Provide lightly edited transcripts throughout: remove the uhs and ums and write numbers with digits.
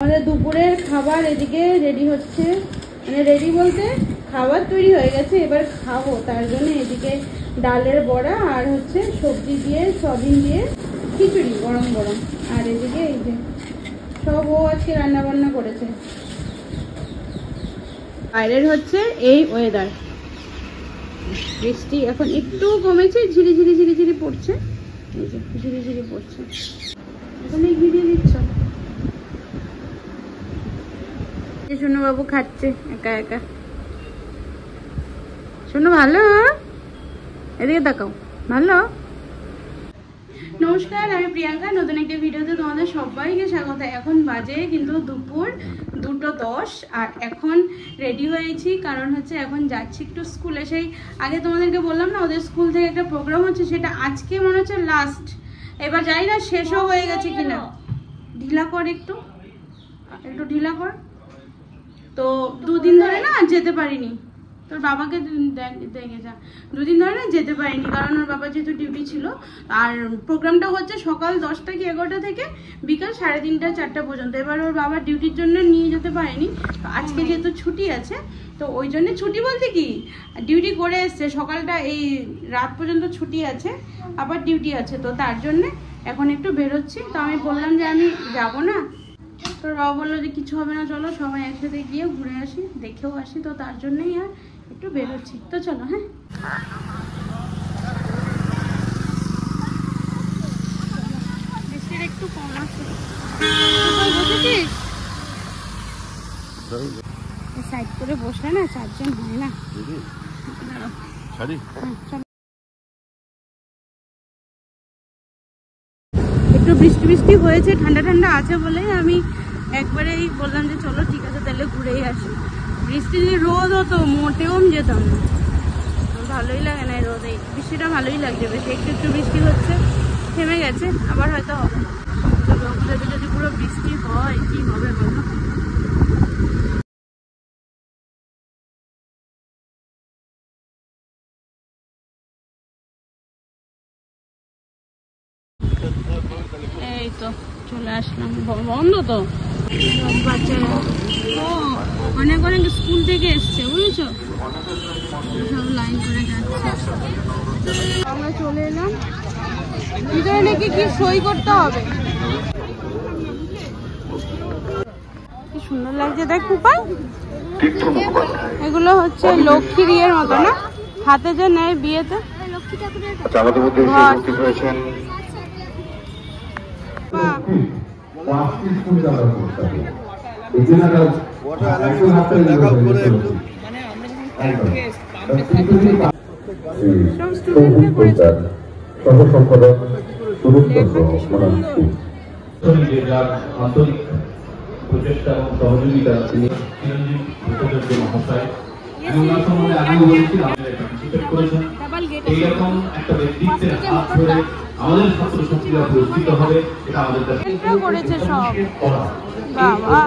আমাদের দুপুরের খাবার এদিকে রেডি হচ্ছে, মানে রেডি বলতে খাবার তৈরি হয়ে গেছে, এবার খাবো। তার জন্য এদিকে ডালের বড়া আর হচ্ছে সবজি দিয়ে সয়াবিন দিয়ে খিচুড়ি গরম গরম। আর এদিকে এই যে সব ও আজকে রান্না বান্না করেছে। বাইরের হচ্ছে এই ওয়েদার, বৃষ্টি এখন একটু কমেছে, ঝিরি ঝিরি ঝিরি ঝিরি পড়ছে, এই যে ঝিরি ঝিরি পড়ছে। এখানে ঘিরিয়ে দিচ্ছ। সোনু বাবু খাচ্ছে একা একা। সোনু ভালো, এদিকে তাকাও, ভালো। নমস্কার, আমি প্রিয়াঙ্কা, নতুন একটা ভিডিওতে তোমাদের সবাইকে স্বাগত। এখন বাজে কিন্তু দুপুর 2:10 আর এখন রেডি হয়েছি, কারণ হচ্ছে এখন যাচ্ছি একটু স্কুলে। সেই আগে তোমাদেরকে বললাম না ওদের স্কুল থেকে একটা প্রোগ্রাম হচ্ছে, সেটা আজকে মনে হচ্ছে লাস্ট। এবার জানি না শেষও হয়ে গেছে কিনা। ঢিলা কর, একটু একটু ঢিলা কর। তো দুদিন ধরে না যেতে পারিনি, তোর বাবাকে দেখে যা। দুদিন ধরে না যেতে পারিনি, কারণ ওর বাবা যেহেতু ডিউটি ছিল। আর প্রোগ্রামটা হচ্ছে সকাল 10টা কি 11টা থেকে বিকাল 3:30 4টা পর্যন্ত। এবার ওর বাবা ডিউটির জন্য নিয়ে যেতে পারেনি। তো আজকে যেহেতু ছুটি আছে, তো ওই জন্য ছুটি বলতে কি ডিউটি করে এসছে, সকালটা এই রাত পর্যন্ত ছুটি আছে, আবার ডিউটি আছে। তো তার জন্যে এখন একটু বেরোচ্ছি। তো আমি বললাম যে আমি যাবো না, তোর বাবা বললো যে কিছু হবে না, চলো সবাই একসাথে গিয়ে ঘুরে আসি, দেখেও আসি। তো তার জন্যই আর একটু বেরোচ্ছি। তো চলো। হ্যাঁ, বৃষ্টির একটু কম আছে। বসেছিস সাইড করে বসলে না, 4 জন হয় না। একটু বৃষ্টি বৃষ্টি হয়েছে, ঠান্ডা ঠান্ডা আছে বলে আমি একবারেই বললাম যে চলো ঠিক আছে তাহলে ঘুরেই আসি। বৃষ্টি যদি রোদ হতো মোটেও যেতাম না, ভালোই লাগে না রোদ। এই বৃষ্টিটা ভালোই লাগছে, বেশি একটু একটু বৃষ্টি হচ্ছে, থেমে গেছে, আবার হয়তো হবে। যদি পুরো বৃষ্টি হয় কি হবে বলো। এই তো চলে আসলাম, বন্ধ তো। বাচ্চারা অনেক অনেক স্কুল থেকে এসছে, বুঝেছো, সব লাইন করে যাচ্ছে। আমরা চলে এলাম ভিতরে, নাকি কি সই করতে হবে। কি সুন্দর লাগছে দেখ পুপাই। এগুলো হচ্ছে লক্ষ্মীর ইয়ের মতো না, হাতে যে নেয় বিয়েতে। প্রচেষ্টা এবং সহযোগিতা মহাশয় এইরকম একটা ব্যক্তিত্বের হাত ধরে আমাদের ছাত্রছাত্রীরা পুরস্কৃত হবে, এটা আমাদের করেছে সব। বাবা,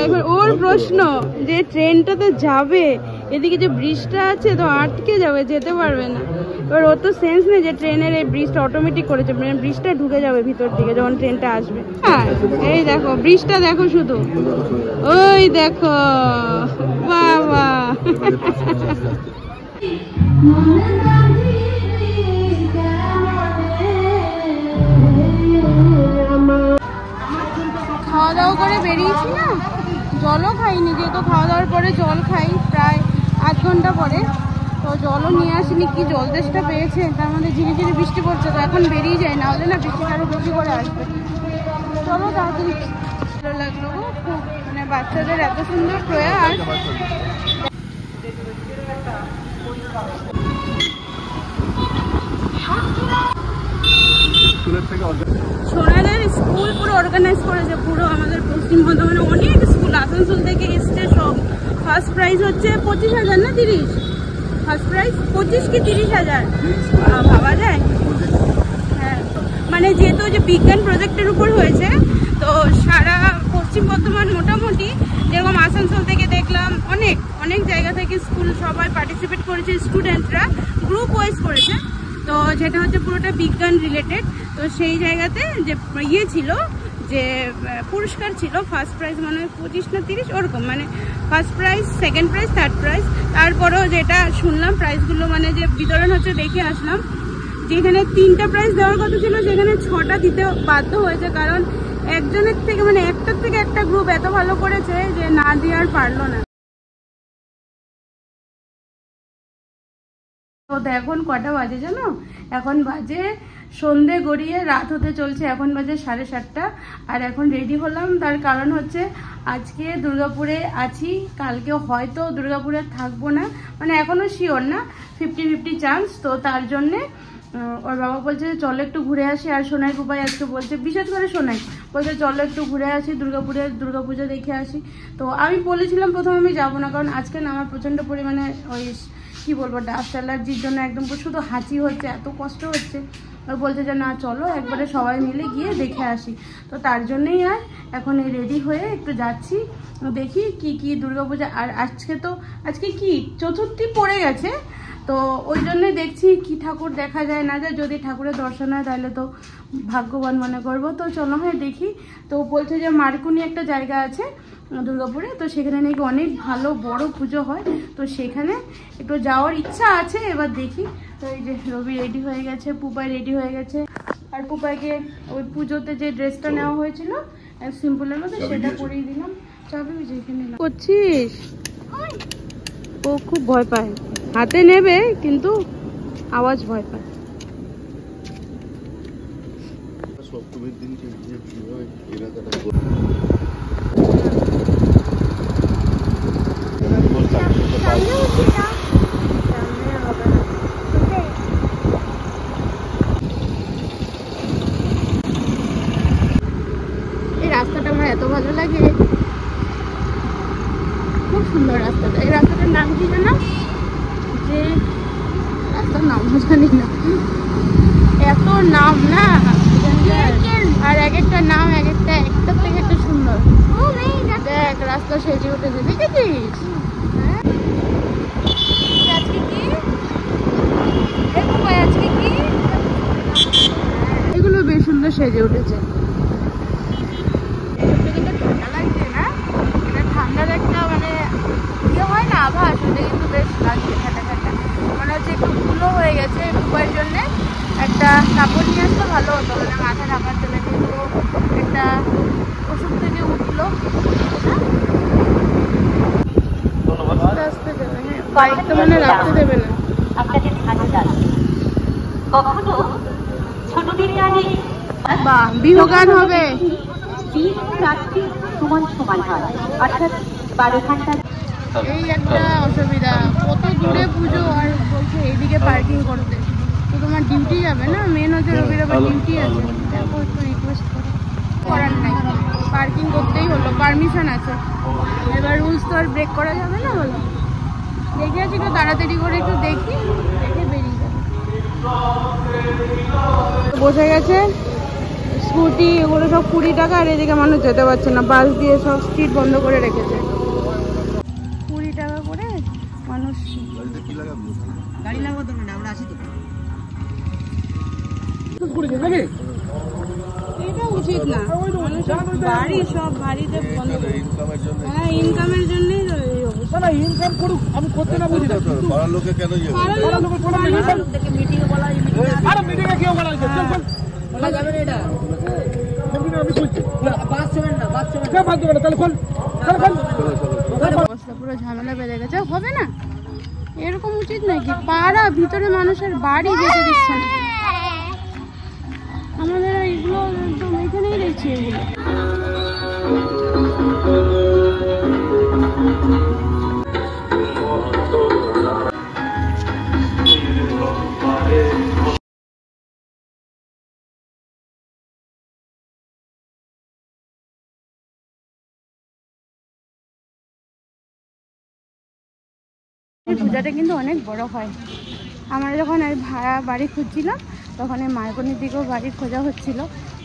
এবার ওর প্রশ্ন যে ট্রেনটাতে যাবে, এদিকে যে ব্রিজটা আছে তো আটকে যাবে, যেতে পারবে না। এবার ওর তো সেন্স নেই যে ট্রেনের এই ব্রিজটা অটোমেটিক করেছে, ব্রিজটা ঢুকে যাবে ভিতর দিকে যখন ট্রেনটা আসবে। হ্যাঁ, এই দেখো ব্রিজটা দেখো শুধু, ওই দেখো। বাবা, খাওয়া দাওয়া করে বেরিয়েছি না, জলও খাইনি, যেহেতু খাওয়া দাওয়ার পরে জল খাই প্রায় 8 ঘন্টা পরে। তো জলও নিয়ে আসিনি, কি জল তেষ্টা পেয়েছে। তার মধ্যে ঝিরি ঝিরি বৃষ্টি পড়ছে, তো এখন বেরিয়ে যায়, না হলে না বৃষ্টিটা আরো বেশি করে আসবে। চলো তাড়াতাড়ি। ভালো লাগলো খুব, মানে বাচ্চাদের এত সুন্দর প্রয়াস। সোনাদের স্কুল পুরো অর্গানাইজ করেছে, পুরো আমাদের পশ্চিম বর্ধমানে অনেক স্কুল আসানসোল থেকে এসছে সব। ফার্স্ট প্রাইজ হচ্ছে 25,000 না 30? ফার্স্ট প্রাইজ 25 কি 30,000 ভাবা যায়। হ্যাঁ, মানে যেহেতু যে বিজ্ঞান প্রজেক্টের উপর হয়েছে, তো সারা পশ্চিম বর্ধমান মোটামুটি, যেরকম আসানসোল থেকে দেখলাম অনেক অনেক জায়গা থেকে স্কুল সবাই পার্টিসিপেট করেছে, স্টুডেন্টরা গ্রুপ ওয়াইজ করেছে। তো যেটা হচ্ছে পুরোটা বিজ্ঞান রিলেটেড। তো সেই জায়গাতে যে ইয়ে ছিল, যে যে পুরস্কার ছিল। ফার্স্ট প্রাইজ মানে 25 না 30 ওরকম, মানে first prize, second prize, third prize. তারপরেও যেটা শুনলাম প্রাইজগুলো মানে যে বিতরণ হচ্ছে দেখে আসলাম, যেখানে 3টা প্রাইজ দেওয়ার কথা ছিল সেখানে 6টা দিতে বাধ্য হয়েছে, কারণ একজনের থেকে মানে একটার থেকে একটা গ্রুপ এত ভালো করেছে যে না দিয়ে আর পারলো না। তো এখন কটা বাজে জানো? এখন বাজে সন্ধে গড়িয়ে রাত হতে চলছে, এখন বাজে 7:30। আর এখন রেডি হলাম, তার কারণ হচ্ছে আজকে দুর্গাপুরে আছি, কালকে হয়তো দুর্গাপুরে থাকবো না, মানে এখনো শিওর না, 50-50 চান্স। তো তার জন্যে ওর বাবা বলছে চলো একটু ঘুরে আসি, আর সোনাই কুপাই আজকে বলছে, বিশেষ করে সোনাই বলছে চলো একটু ঘুরে আসি, দুর্গাপুরের দুর্গাপুজো দেখে আসি। তো আমি বলেছিলাম প্রথম আমি যাবো না, কারণ আজকে না আমার প্রচণ্ড পরিমাণে ওই কি বলবো ডাস্ট অ্যালার্জির জন্য একদম শুধু হাঁচি হচ্ছে, এত কষ্ট হচ্ছে। আর বলছে যে না চলো একবারে সবাই মিলে গিয়ে দেখে আসি। তো তার জন্যই আর এখন এই রেডি হয়ে একটু যাচ্ছি, দেখি কি কি দুর্গাপূজা। আর আজকে কি চতুর্থী পড়ে গেছে, তো ওই জন্যই দেখছি কি ঠাকুর দেখা যায় না যায়, যদি ঠাকুরের দর্শন হয় তাহলে তো ভাগ্যবান মনে করবো। তো চলো হ্যাঁ দেখি। তো বলছে যে মারকুনি একটা জায়গা আছে দুর্গাপুরে, তো সেখানে নাকি অনেক ভালো বড় পুজো হয়, তো সেখানে একটু যাওয়ার ইচ্ছা আছে, এবার দেখি। তো এই যে রবি রেডি হয়ে গেছে, পুপাই রেডি হয়ে গেছে, আর পুপাইকে ওই পুজোতে যে ড্রেসটা নেওয়া হয়েছিল সিম্পলের মধ্যে সেটা পরিয়ে দিলাম। চাবি যেখানে করছিস, ও খুব ভয় পায়, হাতে নেবে কিন্তু আওয়াজ ভয় পায়। সপ্তমীর দিন এই রাস্তাটা আমার এত ভালো লাগে, খুব সুন্দর রাস্তাটা। এই রাস্তাটার নাম কি জানো? যে রাস্তার নাম জানি না, এত নাম না, আর এক একটা নাম এক একটার থেকে একটা সুন্দর। দেখ রাস্তা সেজে উঠেছে, দেখেছিস? আজকে কি আজকে কি এগুলো বেশ সুন্দর সেজে উঠেছে। ঠান্ডা লাগছে না, এটা ঠান্ডার একটা মানে ইয়ে হয় না আভাস, ওটা কিন্তু বেশ লাগছে ঠান্ডা ঠান্ডা, মনে হচ্ছে একটু ধুলো হয়ে গেছে। উপায়ের জন্য একটা কাপড় নিয়ে আসলে ভালো হতো, মানে মাথা ঢাকার জন্য, কিন্তু একটা ওষুধ থেকে উঠলো। বাইকটা মানে রাখতে দেবে না, বা বিহু গান হবে। এই একটা অসুবিধা, কত দূরে পুজো, আর বলছে এইদিকে পার্কিং করতে। তো তোমার ডিউটি যাবে না, মেন হচ্ছে রবির আবার ডিউটি আছে, দেখো একটু রিকোয়েস্ট করার নাই, পার্কিং করতেই হলো, পারমিশন আছে। এবার রুলস তো আর ব্রেক করা যাবে না, বলো। দেখে আছি একটু তাড়াতাড়ি করে একটু দেখি, দেখে বেরিয়ে যাবে। বসে গেছে স্কুটি, এগুলো সব 20 টাকা, আর এদিকে মানুষ যেতে পারছে না, বাস দিয়ে সব স্ট্রিট বন্ধ করে রেখেছে। 20 টাকা করে মানুষ। গাড়ি লাগাবো তো না, আমরা আছি তো। এটা উচিত না, বাড়ি সব বাড়িতে বন্ধ, হ্যাঁ ইনকামের জন্যই ইনকাম করুক, আমি করতে না বুঝি না, পাড়ার লোকে কেন মিটিং বলা, মিটিং এ কেউ বলা বলা যাবে না, এটা আমি বলছি বাস চলে না, বাস চলে না, বাস চলে না, তাহলে অবস্থা পুরো ঝামেলা বেড়ে গেছে, হবে না এরকম উচিত নাকি? পাড়া ভিতরে মানুষের বাড়ি যেতে দিচ্ছে না, আমাদের এগুলো একদম এখানেই রয়েছে এগুলো। পূজাটা কিন্তু অনেক বড় হয়। আমরা যখন এই ভাড়া বাড়ি খুঁজছিলাম তখন এই মার্কনির দিকেও বাড়ি খোঁজা হচ্ছিল,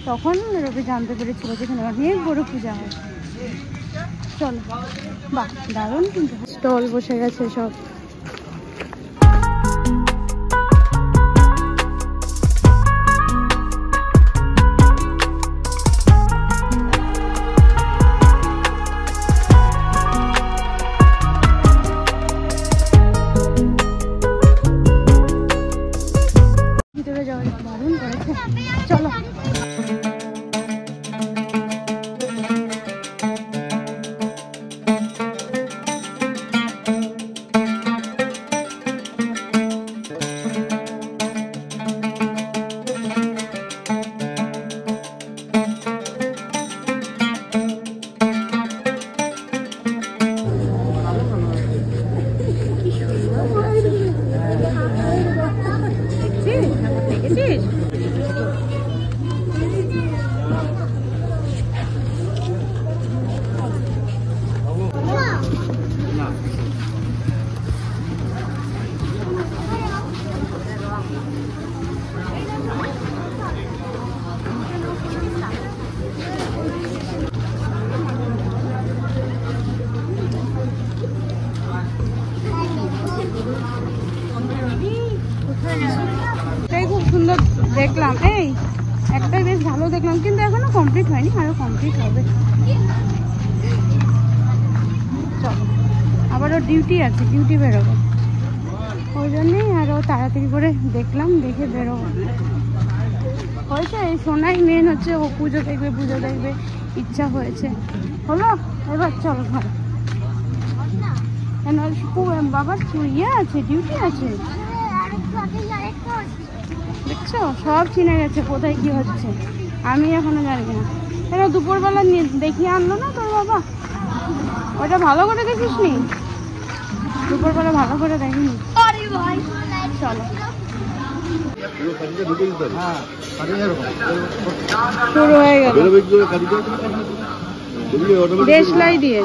তখন রবি জানতে পেরেছিল যেখানে অনেক বড় পূজা হয়। চলো, বাহ দারুণ, কিন্তু স্টল বসে গেছে সব। দেখলাম, এই একটাই বেশ ভালো দেখলাম, কিন্তু এখনো কমপ্লিট হয়নি, আরো কমপ্লিট হবে। চলো, আবারও ডিউটি আছে, ডিউটি বেরোবো, ওই জন্যই আরো তাড়াতাড়ি করে দেখলাম, দেখে বেরোবো। হয়েছে, এই সোনাই মেন হচ্ছে, ও পুজো দেখবে ইচ্ছা হয়েছে, হলো। এবার চলো ঘর, বাবার ইয়ে আছে, ডিউটি আছে, দেখছো সব চিনে গেছে কোথায় কি হচ্ছে, আমি এখনো জানি না। এরা দুপুরবেলা দেখিয়ে আনলো না তোর বাবা, ওটা ভালো করে দেখিস নি, দুপুরবেলা ভালো করে দেখিনি। চলো শুরু হয়ে গেল দেশলাই দিয়ে।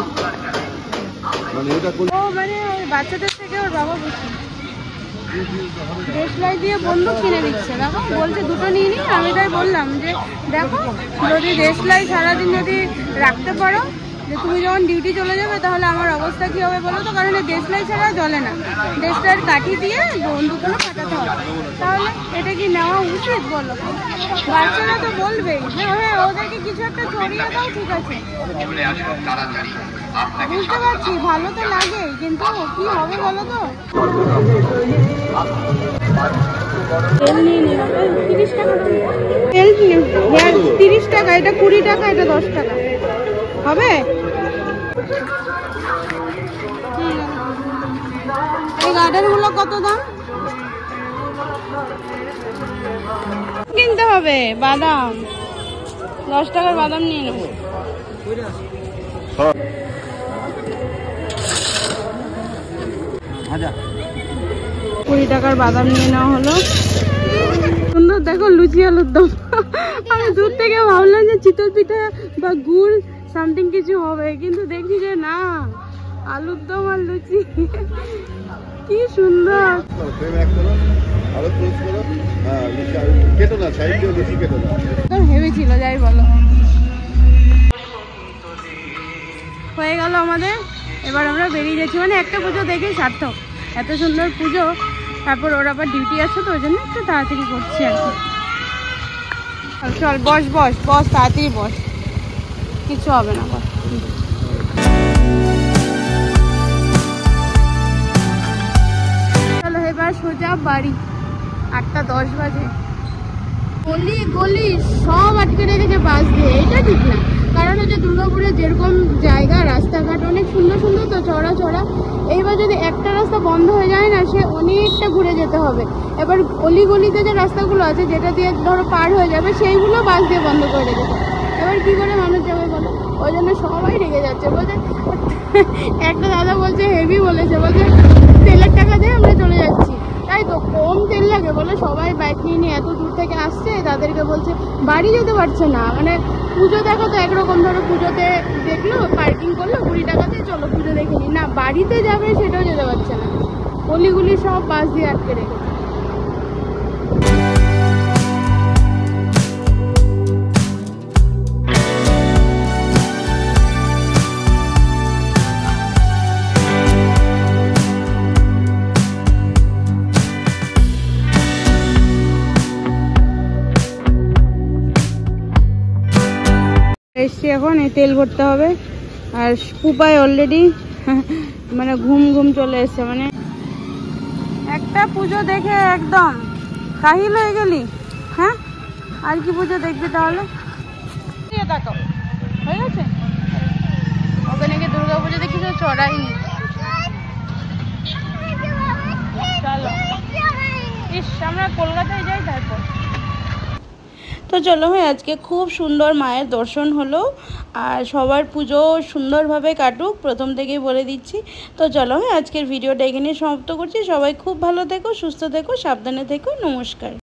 ও মানে বাচ্চাদের থেকে ওর বাবা বলছে দেশলাই দিয়ে বন্দুক কিনে দিচ্ছে, দেখো বলছে দুটো নিয়ে নি। আমি তাই বললাম যে দেখো, যদি দেশলাই সারাদিন যদি রাখতে পারো, যে তুমি যখন ডিউটি চলে যাবে তাহলে আমার অবস্থা কী হবে বলো তো, কারণ দেশলাই ছাড়া জ্বলে না, দেশলাইয়ের কাঠি দিয়ে বন্দুকগুলো ফাটাতে হবে, তাহলে এটা কি নেওয়া উচিত বলো? বাচ্চারা তো বলবেই হ্যাঁ ওদেরকে কিছু একটা ছড়িয়ে দাও, ঠিক আছে বুঝতে পারছি, ভালো তো লাগে, কিন্তু কি হবে বলো তো। তেল নিয়ে নিলাম 30 টাকা, তেল 30 টাকা, এটা 20 টাকা, এটা 10 টাকা হবে। এই গার্ডারগুলো কত দাম? কিনতে হবে বাদাম, 10 টাকার বাদাম নিয়ে নেব। 20 টাকার বাদাম নিয়ে নেওয়া হলো। সুন্দর দেখো লুচি আলুর দম। আমি দূর থেকে ভাবলাম যে চিতল পিঠা বা গুড় সামথিং কিছু হবে, কিন্তু দেখি যে না, আলুর দম আর লুচি, কি সুন্দর। ভেবেছিল যাই বলো, হয়ে গেল আমাদের। এবার আমরা বেরিয়ে যাচ্ছি, মানে একটা পুজো দেখে সার্থক, এত সুন্দর পুজো। তারপর ওর আবার ডিউটি আছে, তো ওই জন্য একটু তাড়াতাড়ি করছি আর কি। চল বস বস বস, তাড়াতাড়ি বস, কিছু হবে না। চলো এবার সোজা বাড়ি, 8:10 বাজে। গলি গলি সব আটকে রেখেছে বাস দিয়ে, এটা ঠিক না। কারণ হচ্ছে দুর্গাপুরে যেরকম জায়গা, রাস্তাঘাট অনেক সুন্দর সুন্দর, তো চড়া চড়া। এইবার যদি একটা রাস্তা বন্ধ হয়ে যায় না, সে অনেকটা ঘুরে যেতে হবে। এবার অলিগলিতে যে রাস্তাগুলো আছে, যেটা দিয়ে ধরো পার হয়ে যাবে, সেইগুলো বাস দিয়ে বন্ধ করে রেখেছে। এবার কি করে মানুষ যাবে বলো? ওই জন্য সবাই রেগে যাচ্ছে, বলছে একটা দাদা বলছে হেভি বলেছে, বলছে তেলের টাকা দিয়ে আমরা চলে যাচ্ছি। তাই তো, কম তেল লাগে বলে সবাই বাইক নিয়ে এত দূর থেকে আসছে, তাদেরকে বলছে বাড়ি যেতে পারছে না। মানে পুজো দেখা তো একরকম, ধরো পুজোতে দেখলো পার্কিং করলো 20 টাকাতে, চলো পুজো দেখে নি, না বাড়িতে যাবে সেটাও যেতে পারছে না, গলিগুলি সব বাস দিয়ে আটকে রেখেছে। এসছি এখন, এই তেল ভরতে হবে। আর পুপায় অলরেডি মানে ঘুম ঘুম চলে এসছে, মানে একটা পুজো দেখে একদম কাহিল হয়ে গেলি। হ্যাঁ, আর কি পুজো দেখবি তাহলে? দেখো হয়ে গেছে, ওখানে গিয়ে দুর্গা পুজো দেখি তো চড়াইনি। চলো ইস, আমরা কলকাতায় যাই তারপর। তো চলো, আজকে খুব সুন্দর মায়ের দর্শন হলো, আর সবার পুজো সুন্দরভাবে কাটুক, প্রথম থেকেই বলে দিচ্ছি। তো চলো, আজকের ভিডিওটা এখানে সমাপ্ত করছি। সবাই খুব ভালো থেকো, সুস্থ থেকো, সাবধানে থেকো, নমস্কার।